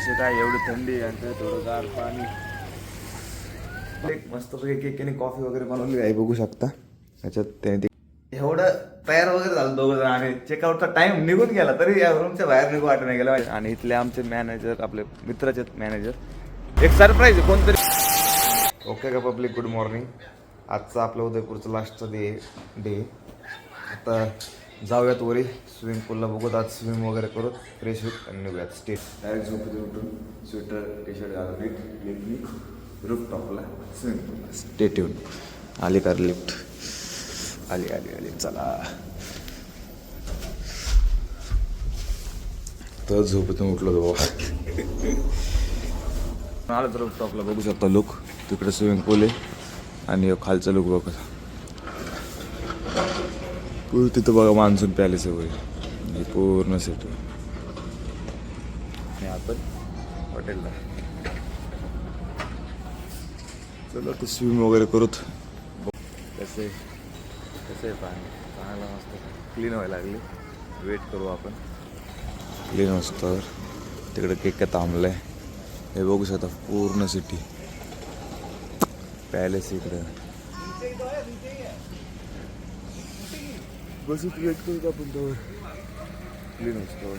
असे काय एवढी थंडी आणि थोडं गार पाणी. एक मस्त केकने कॉफी वगैरे बनवली आहे बघू शकता. त्याच्यात त्याने एवढं तयार वगैरे झालं दोघं जण आणि चेकआउटचा टाइम निघून गेला तरी या रूमच्या बाहेर निघू वाटत नाही गेला. आणि इथले आमचे मॅनेजर आपले मित्राचे मॅनेजर एक सरप्राईज आहे कोणतरी. ओके का पब्लिक, गुड मॉर्निंग. आजचा आपलं उदयपूरचं लास्टचा डे. आता जाऊयात वरी स्विमिंग पूलला, बघूत आज स्विमिंग वगैरे करू, फ्रेश होत आणि निघूयात. स्टे डायरेक्ट झोपेतून उठून स्वेटर टी शर्ट घालून रूफ टॉपला स्विमिंग पूलला. Stay tune. आली कार लिफ्ट, आली चला. तर झोपेतून उठलो बाबा. आलं तर रूफ टॉपला बघू शकता लुक. तिकडे स्विमिंग पूल आहे आणि खालचा लुक बघा. तिथं बघा मान्सून पॅलेस आहे वगैरे पूर्ण सेट. आणि आपण हॉटेलला चला तर स्विम वगैरे करूत. कसे आहे पाणी, पाण्याला मस्त क्लीन व्हायला लागले. वेट करू आपण क्लीन असतं. तिकडे केक थांबलं आहे हे बघू शकता. पूर्ण सिटी पॅलेस इकडं. बसून वेट करूत आपण त्यावर क्लीन असतो.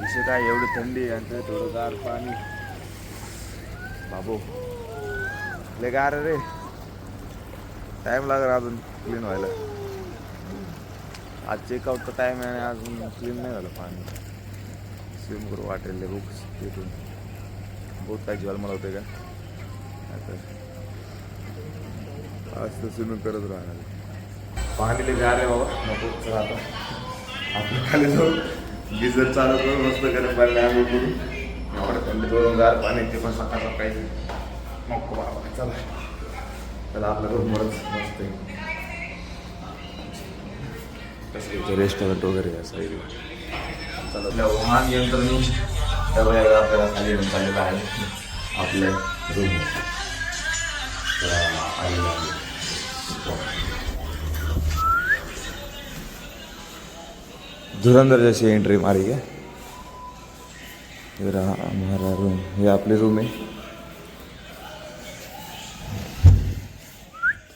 असे काय एवढी थंडी आणि थोडं गार पाणी. बाबू लय गार रे, टाइम लागला अजून क्लीन व्हायला. आज चेकआउटचा टाइम आहे आणि अजून क्लीन नाही झालं पाणी. स्विम करू वाटेल बुक्स तिथून. बहुत काय ज्वाल मला होते का आता. आज तर स्विमिंग करत राहणार. पाणी लय गार आहे बाबा, नको चला आता आपलं खाली जाऊन गिझर चालू करून मस्त गरम पाणी आंघोळ करून. एवढं थंडी थोडं गार पाणी ते पण सकाळ सकाळी नको बाबा. चला त्याला आपल्या रूमवरच मस्त आहे. कसं रेस्टॉरंट वगैरे आहे साईडला. चला आपल्या वाहन यंत्रणेने त्यावेळेला आपल्याला खाली येऊन चाललेलं आहे आपल्या रूम. आलेलं आहे धुरंधर जैसी एंट्री मारी है. ये रहा हमारा रूम, हे आपले रूम आहे.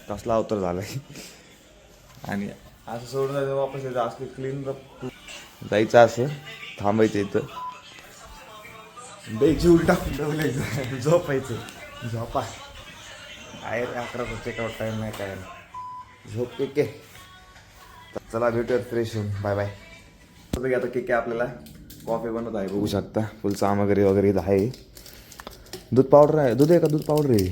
कसला अवतार झालाय. आणि असं सोडून जायचं वापस यायचं असं क्लीन जायचं, असं थांबायचं इथं द्यायची उलटी टाकून ठेवलं झोपायचं. झोपा आहे रे, 11चा चेकआउट टाईम नाही काय नाही. झोप के. चला भेटूयात फ्रेश होऊन. Bye bye. आता केक आपल्याला कॉफी बनवत आहे बघू शकता. फुल सामग्री वगैरे इथं आहे. दूध पावडर आहे. दूध आहे का दूध पावडर आहे.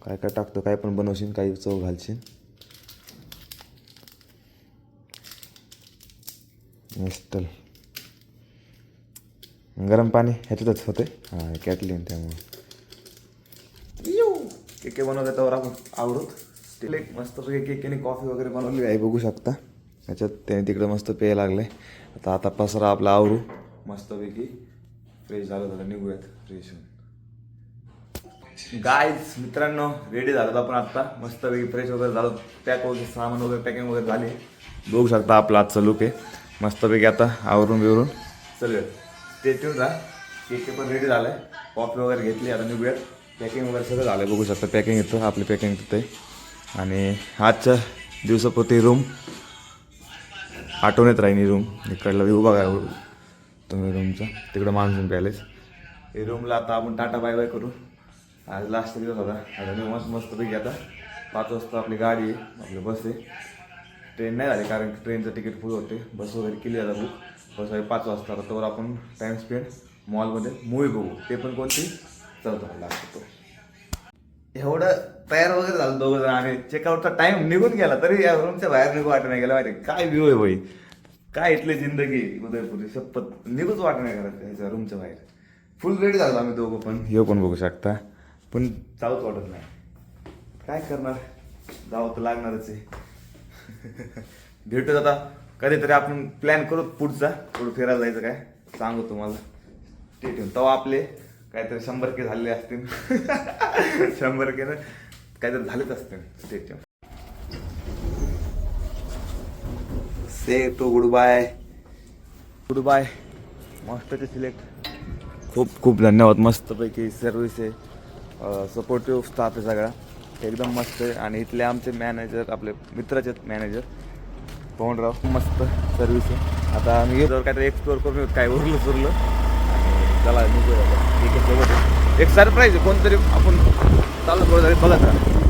काय काय टाकतो, काय पण बनवशील, काही चव घालशील. मिस्टल गरम पाणी ह्याच्यातच होते. हां कॅटलीन त्यामुळे केक बनवते त्यावर आपण आवडत. स्टील एक मस्त केकने कॉफी वगैरे बनवली आहे बघू शकता. त्याच्यात त्याने तिकडे मस्त प्यायला लागले. आता पसरा आपला आवरू मस्तपैकी फ्रेश झालं निघूयात फ्रेश होऊन. गाईज मित्रांनो रेडी झालो आपण आत्ता. मस्तपैकी फ्रेश वगैरे झालो. पॅक वगैरे सामान वगैरे पॅकिंग वगैरे झाली. बघू शकता आपला आजचा लुक आहे मस्तपैकी. आता आवरून बिवरून चलूयात. ते ठेवून राहा. केक पण रेडी झालं आहे. कॉफी वगैरे घेतली. आता निघूयात. पॅकिंग वगैरे सगळं झालं आहे बघू शकता. पॅकिंग येतं आपली पॅकिंग तिथे. आणि आजच्या दिवसापुरती रूम आठवणीत राहीन. ही रूम इकडला व्ह्यू बघा तुम्ही रूमचा. तिकडं मान्सून पॅलेस. हे रूमला आता आपण टाटा बाय बाय करू. आज लास्ट दिवस होता. आता मी मस्तपैकी आता 5 वाजता आपली गाडी आहे, आपली बस आहे. ट्रेन नाही झाली कारण ट्रेनचं तिकीट फुल होते. बस वगैरे केली आता बुक. बस आहे 5 वाजता. तर आपण टाईम स्पेंड मॉलमध्ये मूवी बघू. ते पण कोणती चौथा लागतो. एवढं तयार वगैरे झालं दोघं जण आणि चेकआउटचा टाइम निघून गेला तरी या रूमच्या बाहेर निघू वाटत नाही गेला. माहिती काय व्ह्यू आहे भाई, काय इथली जिंदगी उदयपुरी. शपथ निघूच वाटत नाही घरात ह्याच्या रूमच्या बाहेर. फुल रेडी झालो आम्ही दोघं पण. हे पण बघू शकता. पण जाऊच वाटत नाही. काय करणार, जावं तर लागणारच आहे. भेटूच आता कधीतरी. आपण प्लॅन करू पुढचा, पुढं फिरायला जायचं काय सांगू तुम्हाला. ते ठेवून तेव्हा आपले काहीतरी 100K झालेले असतील. 100K ना काहीतरी झालेच असतील. ते ठेवून से तो गुड बाय. Good bye. मस्तचे सिलेक्ट. खूप खूप धन्यवाद. मस्तपैकी सर्व्हिस आहे, सपोर्टिव्ह स्टाफ आहे सगळा एकदम मस्त आहे. आणि इथले आमचे मॅनेजर आपले मित्राचे मॅनेजर पवनराव, मस्त सर्व्हिस आहे. आता मी जर काहीतरी एक्सप्लोअर करून काय उरलं सुरलं आणि चला निघूया. ठीक आहे, सोबत एक सरप्राईज आहे. कोणतरी आपण चालू थोडं बघत राहा.